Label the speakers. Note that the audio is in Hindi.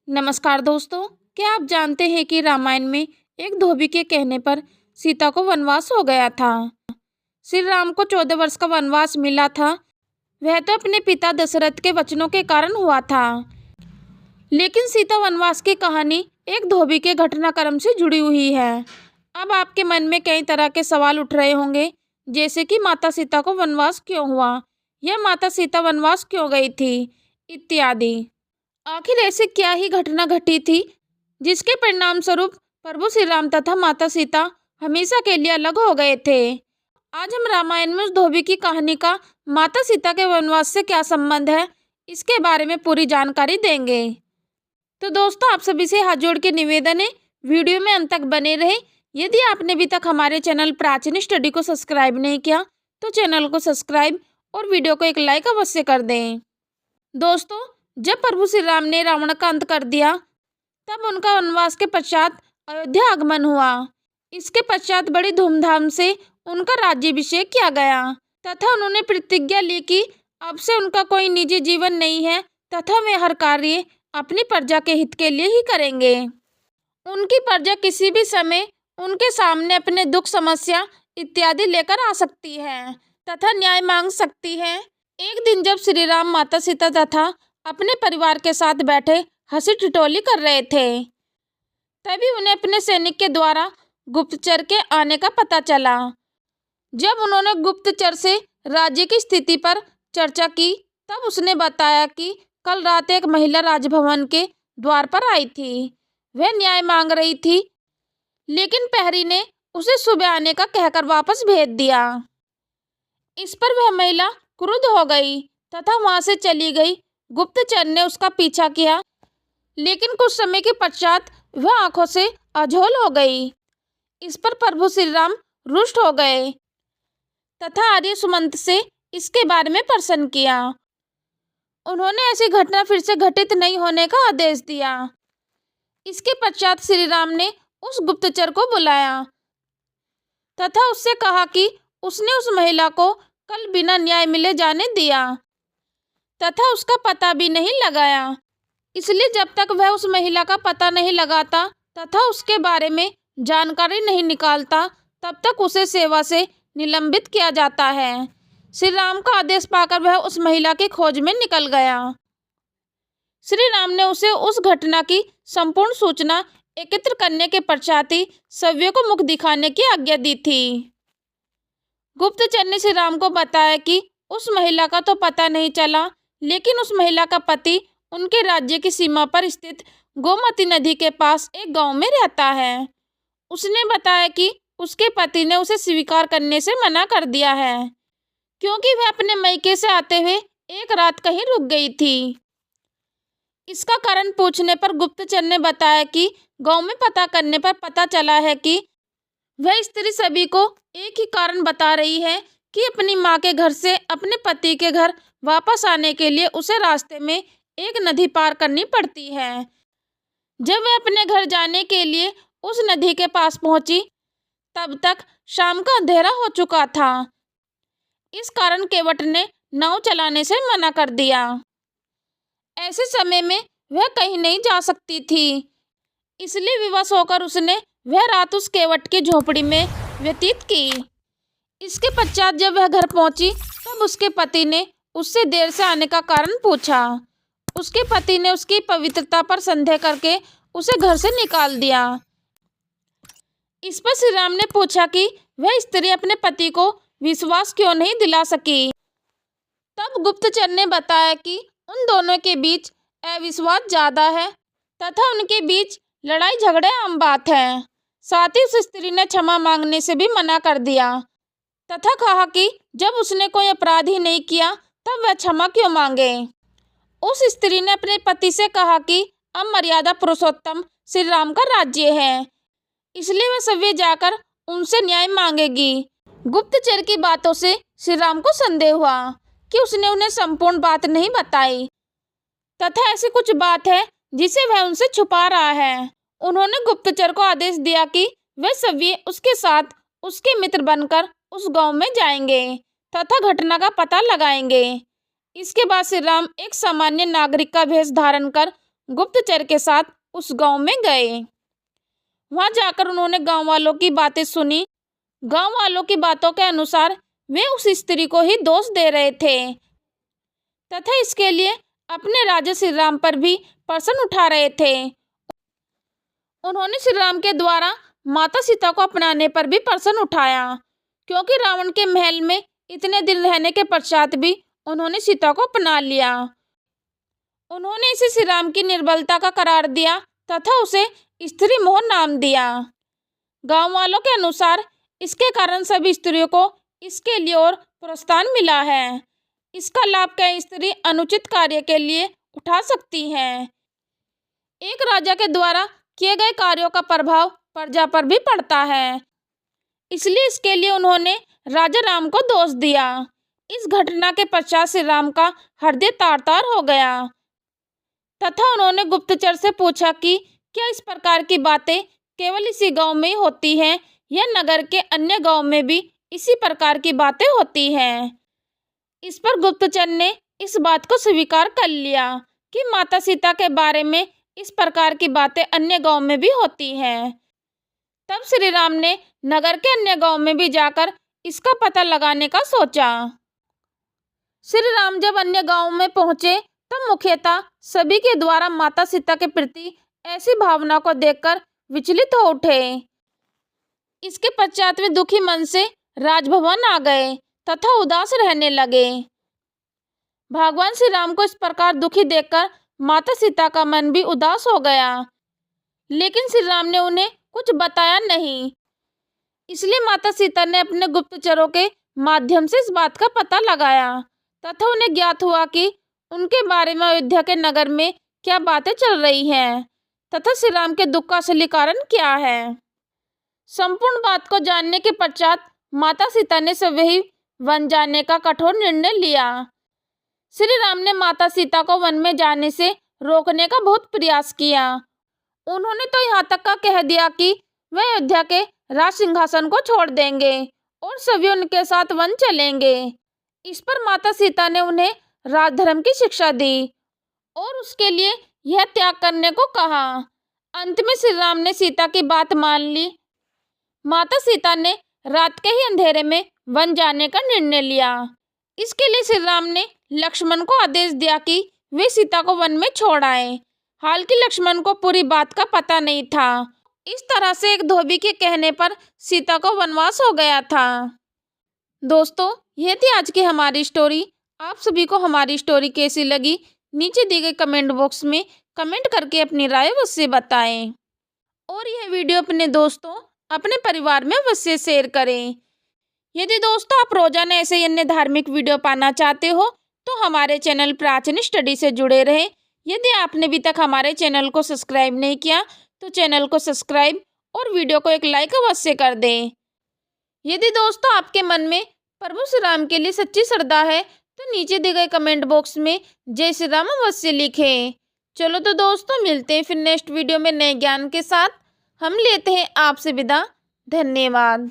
Speaker 1: नमस्कार दोस्तों। क्या आप जानते हैं कि रामायण में एक धोबी के कहने पर सीता को वनवास हो गया था। श्री राम को 14 वर्ष का वनवास मिला था। वह तो अपने पिता दशरथ के वचनों के कारण हुआ था, लेकिन सीता वनवास की कहानी एक धोबी के घटनाक्रम से जुड़ी हुई है। अब आपके मन में कई तरह के सवाल उठ रहे होंगे, जैसे कि माता सीता को वनवास क्यों हुआ, या माता सीता वनवास क्यों गई थी, इत्यादि। आखिर ऐसी क्या ही घटना घटी थी जिसके परिणाम स्वरूप प्रभु श्री राम तथा माता सीता हमेशा के लिए अलग हो गए थे। आज हम रामायण में उस धोबी की कहानी का माता सीता के वनवास से क्या संबंध है, इसके बारे में पूरी जानकारी देंगे। तो दोस्तों, आप सभी से हाथ जोड़ के निवेदन है, वीडियो में अंत तक बने रहे। यदि आपने अभी तक हमारे चैनल प्राचीन स्टडी को सब्सक्राइब नहीं किया तो चैनल को सब्सक्राइब और वीडियो को एक लाइक अवश्य कर दें। दोस्तों, जब प्रभु श्री राम ने रावण का अंत कर दिया, तब उनका वनवास के पश्चात अयोध्या आगमन हुआ। इसके पश्चात बड़ी धूमधाम से उनका राज्याभिषेक किया गया तथा उन्होंने प्रतिज्ञा ली कि अब से उनका कोई निजी जीवन नहीं है तथा वे हर कार्य अपनी प्रजा के हित के लिए ही करेंगे। उनकी प्रजा किसी भी समय उनके सामने अपने दुख, समस्या इत्यादि लेकर आ सकती है तथा न्याय मांग सकती है। एक दिन जब श्री राम, माता सीता तथा अपने परिवार के साथ बैठे हंसी ठिठोली कर रहे थे, तभी उन्हें अपने सैनिक के द्वारा गुप्तचर के आने का पता चला। जब उन्होंने गुप्तचर से राज्य की स्थिति पर चर्चा की, तब उसने बताया कि कल रात एक महिला राजभवन के द्वार पर आई थी। वह न्याय मांग रही थी, लेकिन प्रहरी ने उसे सुबह आने का कहकर वापस भेज दिया। इस पर वह महिला क्रुद्ध हो गई तथा वहां से चली गई। गुप्तचर ने उसका पीछा किया, लेकिन कुछ समय के पश्चात वह आंखों से अझोल हो गई। इस पर प्रभु श्री राम रुष्ट हो गए तथा आर्य सुमंत से इसके बारे में प्रश्न किया। उन्होंने ऐसी घटना फिर से घटित नहीं होने का आदेश दिया। इसके पश्चात श्री राम ने उस गुप्तचर को बुलाया तथा उससे कहा कि उसने उस महिला को कल बिना न्याय मिले जाने दिया तथा उसका पता भी नहीं लगाया। इसलिए जब तक वह उस महिला का पता नहीं लगाता तथा उसके बारे में जानकारी नहीं निकालता, तब तक उसे सेवा से निलंबित किया जाता है। श्री राम का आदेश पाकर वह उस महिला की खोज में निकल गया। श्री राम ने उसे उस घटना की संपूर्ण सूचना एकत्र करने के पश्चात ही सभ्य को मुख दिखाने की आज्ञा दी थी। गुप्तचर ने श्री राम को बताया कि उस महिला का तो पता नहीं चला, लेकिन उस महिला का पति उनके राज्य की सीमा पर स्थित गोमती नदी के पास एक गांव में रहता है। उसने बताया कि उसके पति ने उसे स्वीकार करने से मना कर दिया है, क्योंकि वह अपने मायके से आते हुए एक रात कहीं रुक गई थी। इसका कारण पूछने पर गुप्तचर ने बताया कि गांव में पता करने पर पता चला है कि वह स्त्री सभी को एक ही कारण बता रही है कि अपनी माँ के घर से अपने पति के घर वापस आने के लिए उसे रास्ते में एक नदी पार करनी पड़ती है। जब वह अपने घर जाने के लिए उस नदी के पास पहुंची, तब तक शाम का अंधेरा हो चुका था। इस कारण केवट ने नाव चलाने से मना कर दिया। ऐसे समय में वह कहीं नहीं जा सकती थी, इसलिए विवश होकर उसने वह रात उस केवट की झोपड़ी में व्यतीत की। इसके पश्चात जब वह घर पहुंची, तब उसके पति ने उससे देर से आने का कारण पूछा। उसके पति ने उसकी पवित्रता पर संदेह करके उसे घर से निकाल दिया। इस पर श्री राम ने पूछा कि वह स्त्री अपने पति को विश्वास क्यों नहीं दिला सकी। तब गुप्तचर ने बताया कि उन दोनों के बीच अविश्वास ज्यादा है तथा उनके बीच लड़ाई झगड़े आम बात है। साथ ही उस स्त्री ने क्षमा मांगने से भी मना कर दिया तथा कहा कि जब उसने कोई अपराध ही नहीं किया, तब वह क्षमा क्यों मांगे। उस स्त्री ने अपने पति से कहा कि अब मर्यादा पुरुषोत्तम श्री राम का राज्य है, इसलिए वह सभी जाकर उनसे न्याय मांगेगी। गुप्तचर की बातों से श्री राम को संदेह हुआ कि उसने उन्हें संपूर्ण बात नहीं बताई तथा ऐसी कुछ बात है जिसे वह उनसे छुपा रहा है। उन्होंने गुप्तचर को आदेश दिया कि वे सभी उसके साथ उसके मित्र बनकर उस गांव में जाएंगे तथा घटना का पता लगाएंगे। इसके बाद श्री राम एक सामान्य नागरिक का भेष धारण कर गुप्तचर के साथ उस गांव में गए। वहां जाकर उन्होंने गांव वालों की बातें सुनी। गांव वालों की बातों के अनुसार वे उस स्त्री को ही दोष दे रहे थे तथा इसके लिए अपने राजा श्री राम पर भी प्रश्न उठा रहे थे। उन्होंने श्री राम के द्वारा माता सीता को अपनाने पर भी प्रश्न उठाया, क्योंकि रावण के महल में इतने दिन रहने के पश्चात भी उन्होंने सीता को अपना लिया। उन्होंने इसे श्री राम की निर्बलता का करार दिया तथा उसे स्त्री मोह नाम दिया। गांव वालों के अनुसार इसके कारण सभी स्त्रियों को इसके लिए और प्रोत्साहन मिला है। इसका लाभ कई स्त्री अनुचित कार्य के लिए उठा सकती हैं। एक राजा के द्वारा किए गए कार्यों का प्रभाव प्रजा पर भी पड़ता है, इसलिए इसके लिए उन्होंने राजा राम को दोष दिया। इस घटना के पश्चात श्री राम का हृदय तार तार हो गया तथा उन्होंने गुप्तचर से पूछा कि क्या इस प्रकार की बातें केवल इसी गांव में ही होती हैं या नगर के अन्य गांव में भी इसी प्रकार की बातें होती हैं। इस पर गुप्तचर ने इस बात को स्वीकार कर लिया कि माता सीता के बारे में इस प्रकार की बातें अन्य गांव में भी होती हैं। तब श्री राम ने नगर के अन्य गांव में भी जाकर इसका पता लगाने का सोचा। श्री राम जब अन्य गांव में पहुंचे तब मुख्यतः सभी के द्वारा माता सीता के प्रति ऐसी भावना को देखकर विचलित हो उठे। इसके पश्चात वे दुखी मन से राजभवन आ गए तथा उदास रहने लगे। भगवान श्री राम को इस प्रकार दुखी देखकर माता सीता का मन भी उदास हो गया, लेकिन श्री राम ने उन्हें कुछ बताया नहीं। इसलिए माता सीता ने अपने गुप्तचरों के माध्यम से इस बात का पता लगाया तथा उन्हें ज्ञात हुआ कि उनके बारे में अयोध्या के नगर में क्या बातें चल रही हैं तथा श्री राम के दुख का असली कारण क्या है। संपूर्ण बात को जानने के पश्चात माता सीता ने स्वयं वन जाने का कठोर निर्णय लिया। श्री राम ने माता सीता को वन में जाने से रोकने का बहुत प्रयास किया। उन्होंने तो यहाँ तक का कह दिया कि वे अयोध्या के राज सिंहासन को छोड़ देंगे और सभी उनके साथ वन चलेंगे। इस पर माता सीता ने उन्हें राजधर्म की शिक्षा दी और उसके लिए यह त्याग करने को कहा। अंत में श्री राम ने सीता की बात मान ली। माता सीता ने रात के ही अंधेरे में वन जाने का निर्णय लिया। इसके लिए श्री राम ने लक्ष्मण को आदेश दिया कि वे सीता को वन में छोड़ आए। हालांकि लक्ष्मण को पूरी बात का पता नहीं था। इस तरह से एक धोबी के कहने पर सीता को वनवास हो गया था। दोस्तों, यह थी आज की हमारी स्टोरी। आप सभी को हमारी स्टोरी कैसी लगी नीचे दिए गए कमेंट बॉक्स में कमेंट करके अपनी राय अवश्य बताएं और यह वीडियो अपने दोस्तों अपने परिवार में अवश्य शेयर करें। यदि दोस्तों आप रोजाना ऐसे ही अन्य धार्मिक वीडियो पाना चाहते हो तो हमारे चैनल प्राचीन स्टडी से जुड़े रहें। यदि आपने अभी तक हमारे चैनल को सब्सक्राइब नहीं किया तो चैनल को सब्सक्राइब और वीडियो को एक लाइक अवश्य कर दें। यदि दोस्तों आपके मन में प्रभु श्री राम के लिए सच्ची श्रद्धा है तो नीचे दिए गए कमेंट बॉक्स में जय श्री राम अवश्य लिखें। चलो तो दोस्तों मिलते हैं फिर नेक्स्ट वीडियो में नए ज्ञान के साथ। हम लेते हैं आपसे विदा। धन्यवाद।